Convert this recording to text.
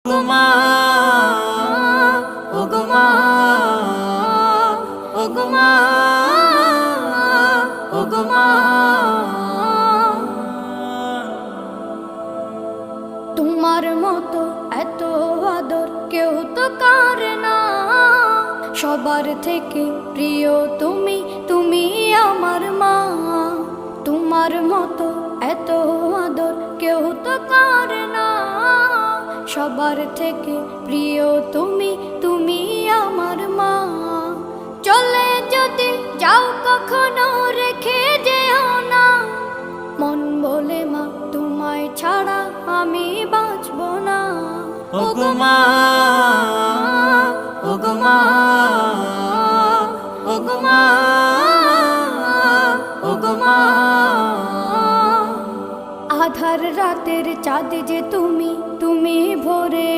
ওগো মা, ওগো মা, ওগো মা। তোমার মতো এত আদর কেউ তো করে না, সবার থেকে প্রিয় তুমি, তুমি আমার মা। তোমার মতো এত আদর কেউ তো করে না, সবার থেকে প্রিয় তুমি, তুমি আমার মা। চলে যদি যাও কখনো রেখে যেও না, মন বলে মা তোমায় ছাড়া আমি বাঁচব না। ওগো মা, ওগো মা, ওগো মা, ওগো মা। আধার রাতের চাঁদ যে তুমি, তুমি ভোর